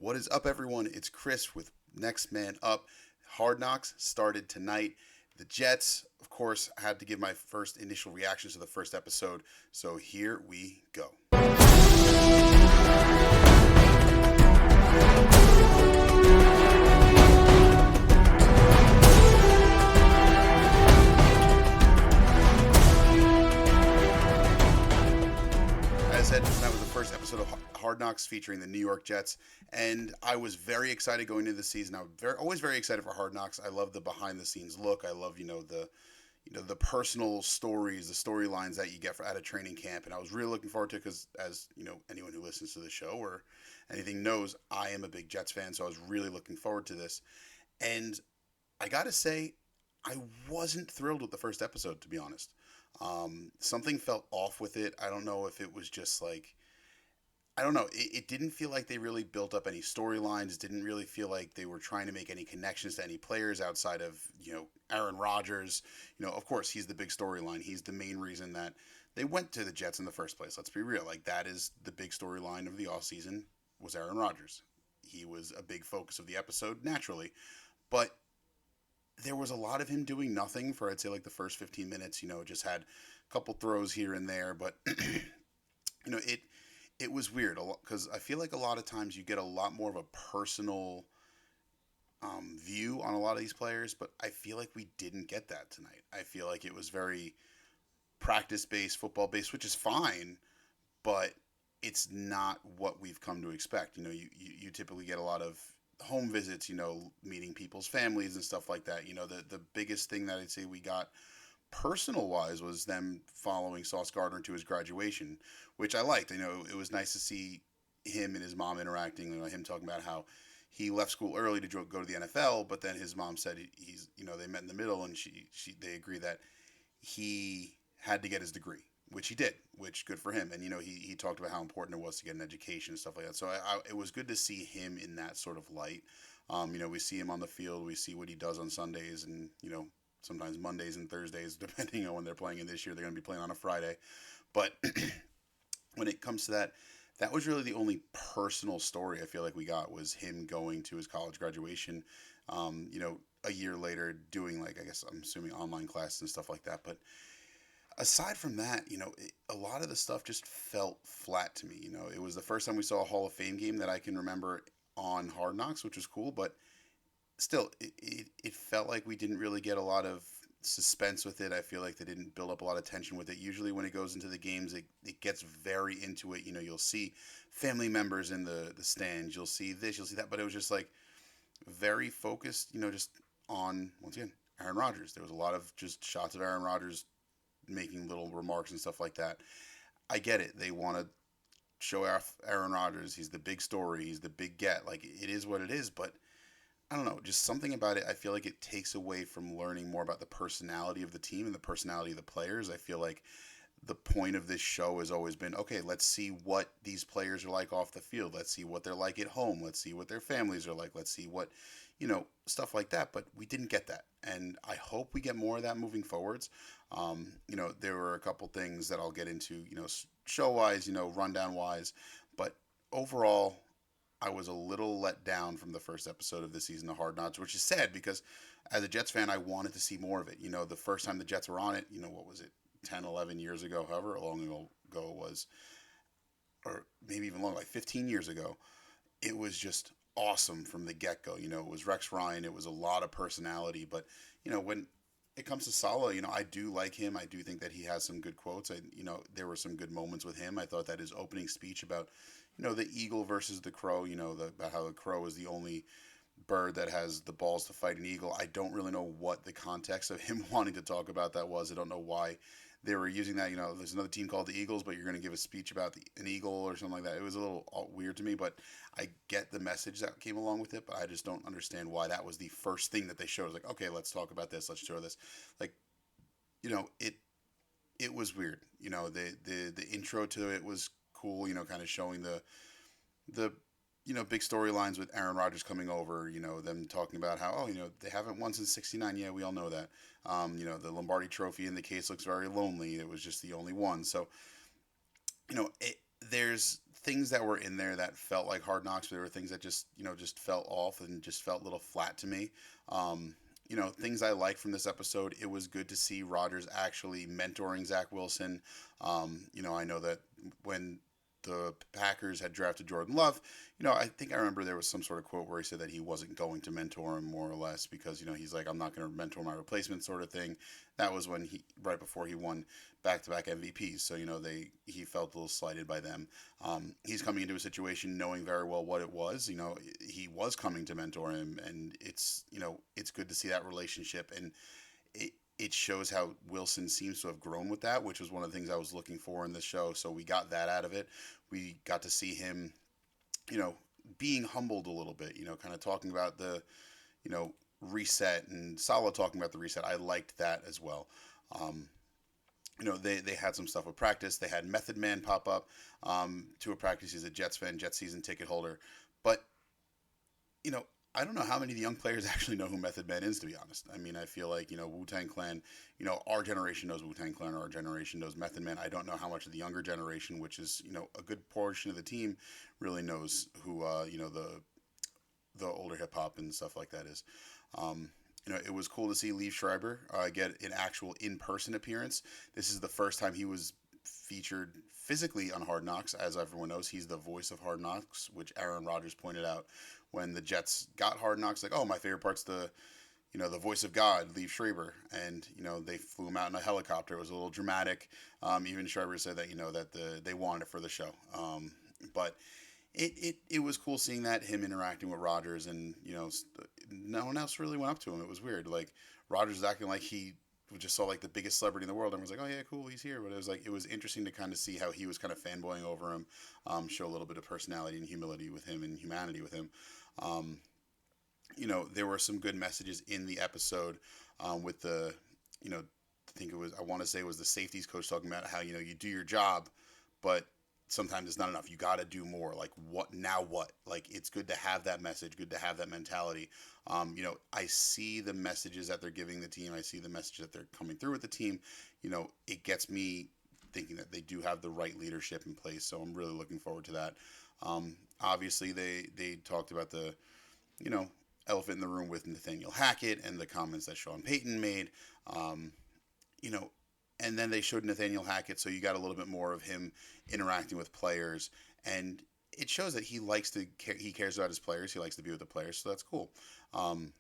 What is up, everyone? It's Chris with Next Man Up. Hard Knocks started tonight. The Jets, of course, I had to give my first initial reactions to the first episode, so here we go. As I said, that was the first episode of Hard Knocks featuring the New York Jets, and I was very excited going into the season. I'm always very excited for Hard Knocks. I love the behind-the-scenes look. I love the personal stories, the storylines that you get at a training camp, and I was really looking forward to it because, as anyone who listens to the show or anything knows, I am a big Jets fan, so I was really looking forward to this. And I gotta say, I wasn't thrilled with the first episode, to be honest. Something felt off with it. I don't know if it was just like I don't know. It didn't feel like they really built up any storylines. It didn't really feel like they were trying to make any connections to any players outside of, Aaron Rodgers. Of course, he's the big storyline. He's the main reason that they went to the Jets in the first place. Let's be real. Like, that is the big storyline of the offseason was Aaron Rodgers. He was a big focus of the episode, naturally. But there was a lot of him doing nothing for, I'd say, like the first 15 minutes. Just had a couple throws here and there. But, it was weird because I feel like a lot of times you get a lot more of a personal view on a lot of these players, but I feel like we didn't get that tonight. I feel like it was very practice based, football based, which is fine, but it's not what we've come to expect. You typically get a lot of home visits, meeting people's families and stuff like that. The biggest thing that I'd say we got personal wise was them following Sauce Gardner to his graduation, which I liked. It was nice to see him and his mom interacting. Him talking about how he left school early to go to the NFL, but then his mom said he's they met in the middle, and they agree that he had to get his degree, which he did, which good for him. And he talked about how important it was to get an education and stuff like that. So it was good to see him in that sort of light. We see him on the field, we see what he does on Sundays, and sometimes Mondays and Thursdays, depending on when they're playing. And this year they're going to be playing on a Friday. But when it comes to that, that was really the only personal story I feel like we got was him going to his college graduation. A year later, doing, like, I guess I'm assuming online classes and stuff like that. But aside from that, a lot of the stuff just felt flat to me. It was the first time we saw a Hall of Fame game that I can remember on Hard Knocks, which was cool. But still, it felt like we didn't really get a lot of suspense with it. I feel like they didn't build up a lot of tension with it. Usually when it goes into the games, it gets very into it. You'll see family members in the stands. You'll see this, you'll see that. But it was just like very focused, just on, once again, Aaron Rodgers. There was a lot of just shots of Aaron Rodgers making little remarks and stuff like that. I get it. They want to show off Aaron Rodgers. He's the big story. He's the big get. Like, it is what it is. But I don't know, just something about it. I feel like it takes away from learning more about the personality of the team and the personality of the players. I feel like the point of this show has always been, okay, let's see what these players are like off the field. Let's see what they're like at home. Let's see what their families are like. Let's see what, stuff like that. But we didn't get that. And I hope we get more of that moving forwards. There were a couple things that I'll get into, show wise, rundown wise. But overall, I was a little let down from the first episode of the season of Hard Knocks, which is sad because as a Jets fan, I wanted to see more of it. The first time the Jets were on it, what was it, 10, 11 years ago, however long ago it was, or maybe even longer, like 15 years ago, it was just awesome from the get go. It was Rex Ryan, it was a lot of personality, but, when it comes to Salah, I do like him. I do think that he has some good quotes. There were some good moments with him. I thought that his opening speech about the eagle versus the crow, about how the crow is the only bird that has the balls to fight an eagle. I don't really know what the context of him wanting to talk about that was. I don't know why they were using that. There's another team called the Eagles, but you're going to give a speech about an eagle or something like that. It was a little weird to me, but I get the message that came along with it, but I just don't understand why that was the first thing that they showed. It was like, okay, let's talk about this. Let's show this. Like, it was weird. The intro to it was cool, kind of showing the big storylines with Aaron Rodgers coming over, them talking about how, they haven't won since '69. Yeah, we all know that. The Lombardi Trophy in the case looks very lonely. It was just the only one. So, there's things that were in there that felt like Hard Knocks, but there were things that just just felt off and just felt a little flat to me. Um, things I like from this episode. It was good to see Rogers actually mentoring Zach Wilson. I know that when the Packers had drafted Jordan Love, I think I remember there was some sort of quote where he said that he wasn't going to mentor him more or less because, he's like, I'm not going to mentor my replacement sort of thing. That was when right before he won back-to-back MVPs. So, he felt a little slighted by them. He's coming into a situation knowing very well what it was. He was coming to mentor him, and it's good to see that relationship. And it shows how Wilson seems to have grown with that, which was one of the things I was looking for in the show. So we got that out of it. We got to see him, you know, being humbled a little bit, kind of talking about the, reset, and Salah talking about the reset. I liked that as well. Um, they had some stuff with practice. They had Method Man pop up to a practice. He's a Jets fan, Jets season ticket holder. But, you know, I don't know how many of the young players actually know who Method Man is, to be honest. I mean, I feel like, Wu Tang Clan, our generation knows Wu Tang Clan, our generation knows Method Man. I don't know how much of the younger generation, which is, a good portion of the team, really knows who, the older hip hop and stuff like that is. Um, it was cool to see Liev Schreiber get an actual in person appearance. This is the first time he was featured physically on Hard Knocks. As everyone knows, he's the voice of Hard Knocks, which Aaron Rodgers pointed out when the Jets got Hard Knocks. Like, oh, my favorite part's the voice of God, Liev Schreiber, and they flew him out in a helicopter. It was a little dramatic. Even Schreiber said that they wanted it for the show. But it was cool seeing that, him interacting with Rodgers, and no one else really went up to him. It was weird. Like, Rodgers was acting like he just saw like the biggest celebrity in the world and was like, oh yeah, cool, he's here. But it was interesting to kind of see how he was kind of fanboying over him, show a little bit of personality and humility with him and humanity with him. Um, there were some good messages in the episode with the, I think I want to say it was the safeties coach talking about how, you do your job, but sometimes it's not enough. You got to do more. Like, what now? What? Like, it's good to have that message, good to have that mentality. I see the messages that they're giving the team. I see the message that they're coming through with the team. It gets me thinking that they do have the right leadership in place. So I'm really looking forward to that. Obviously, they talked about the, you know, elephant in the room with Nathaniel Hackett and the comments that Sean Payton made. Um, you know, and then they showed Nathaniel Hackett, so you got a little bit more of him interacting with players, and it shows that he cares about his players. He likes to be with the players, so that's cool. Um,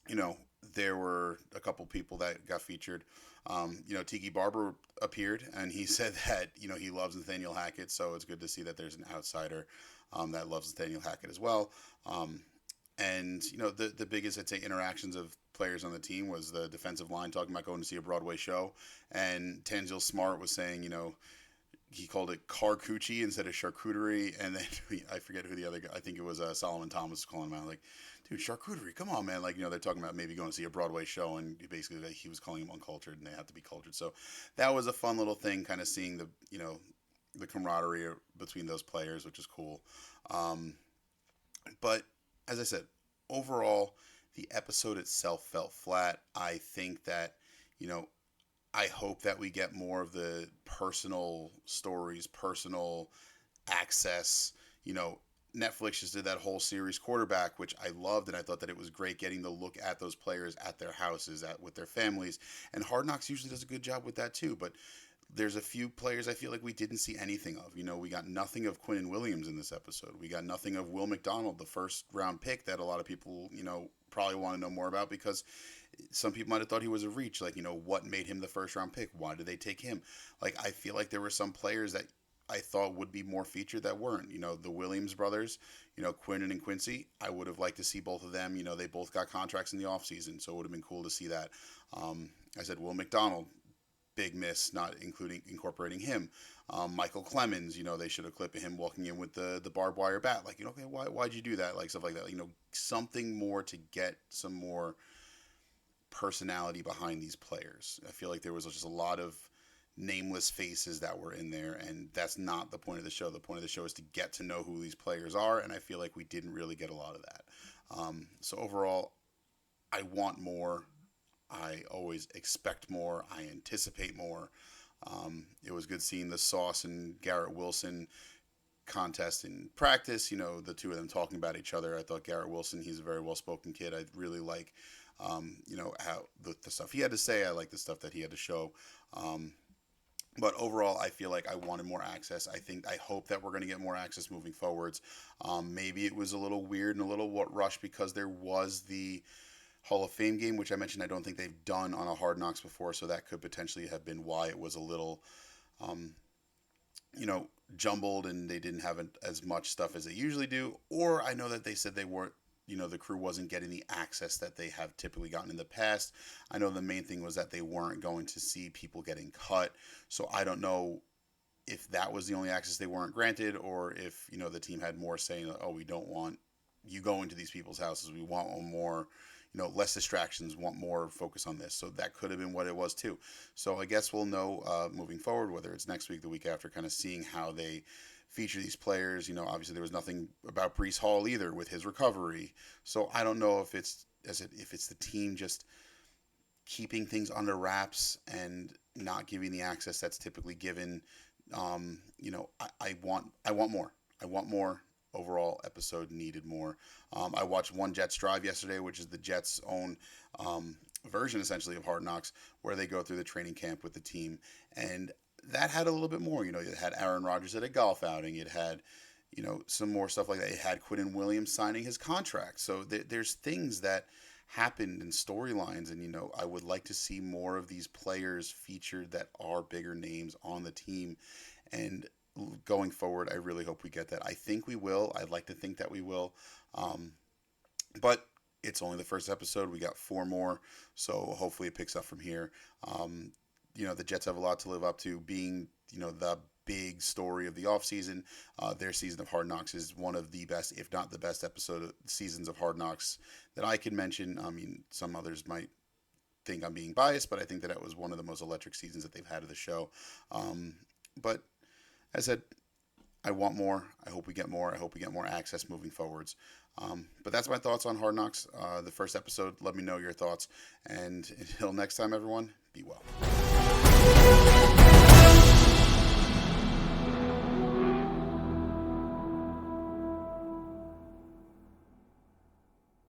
you know, there were a couple people that got featured. Tiki Barber appeared, and he said that he loves Nathaniel Hackett, so it's good to see that there's an outsider that loves Nathaniel Hackett as well. Um, and the biggest, I'd say, interactions of players on the team was the defensive line talking about going to see a Broadway show, and Tangiel Smart was saying, he called it charcuterie instead of charcuterie, and then I forget who the other guy. I think it was Solomon Thomas calling him out, like, dude, charcuterie, come on, man. Like, they're talking about maybe going to see a Broadway show, and basically he was calling him uncultured, and they have to be cultured. So that was a fun little thing, kind of seeing the camaraderie between those players, which is cool. Um, but as I said, overall, the episode itself felt flat. I think that, you know, I hope that we get more of the personal stories, personal access. Netflix just did that whole series Quarterback, which I loved, and I thought that it was great getting to look at those players at their houses, with their families. And Hard Knocks usually does a good job with that too. But there's a few players I feel like we didn't see anything of. We got nothing of Quinnen Williams in this episode. We got nothing of Will McDonald, the first round pick that a lot of people, probably want to know more about, because some people might have thought he was a reach. Like, what made him the first round pick? Why did they take him? Like, I feel like there were some players that I thought would be more featured that weren't. The Williams brothers, Quinnen and Quincy, I would have liked to see both of them. They both got contracts in the offseason, so it would have been cool to see that. I said Will McDonald, big miss not incorporating him. Michael Clemens, they should have clipped him walking in with the barbed wire bat. Like, okay, why'd you do that? Like, stuff like that. Something more to get some more personality behind these players. I feel like there was just a lot of nameless faces that were in there, and that's not the point of the show. The point of the show is to get to know who these players are, and I feel like we didn't really get a lot of that. So overall, I want more. I always expect more. I anticipate more. It was good seeing the Sauce and Garrett Wilson contest in practice. The two of them talking about each other. I thought Garrett Wilson, he's a very well spoken kid. I really like, how the stuff he had to say. I like the stuff that he had to show. But overall, I feel like I wanted more access. I hope that we're going to get more access moving forwards. Maybe it was a little weird and a little rushed because there was the Hall of Fame game, which I mentioned I don't think they've done on a Hard Knocks before, so that could potentially have been why it was a little, um, jumbled and they didn't have as much stuff as they usually do. Or I know that they said they weren't, the crew wasn't getting the access that they have typically gotten in the past. I know the main thing was that they weren't going to see people getting cut. So I don't know if that was the only access they weren't granted, or if, the team had more saying, oh, we don't want you going to these people's houses. We want more, less distractions, want more focus on this. So that could have been what it was too. So I guess we'll know moving forward, whether it's next week, the week after, kind of seeing how they feature these players. Obviously there was nothing about Breece Hall either with his recovery. So I don't know if it's the team just keeping things under wraps and not giving the access that's typically given. I want more. I want more. Overall episode needed more. I watched One Jets Drive yesterday, which is the Jets' own version essentially of Hard Knocks, where they go through the training camp with the team, and that had a little bit more. It had Aaron Rodgers at a golf outing. It had, some more stuff like that. It had Quinnen Williams signing his contract. So there's things that happened in storylines, and I would like to see more of these players featured that are bigger names on the team. And going forward, I really hope we get that. I think we will. I'd like to think that we will. But it's only the first episode. We got 4 more, so hopefully it picks up from here. The Jets have a lot to live up to, being, the big story of the offseason. Their season of Hard Knocks is one of the best, if not the best seasons of Hard Knocks that I can mention. I mean, some others might think I'm being biased, but I think that was one of the most electric seasons that they've had of the show. But as I said, I want more. I hope we get more. I hope we get more access moving forwards. But that's my thoughts on Hard Knocks. The first episode, let me know your thoughts. And until next time, everyone, be well.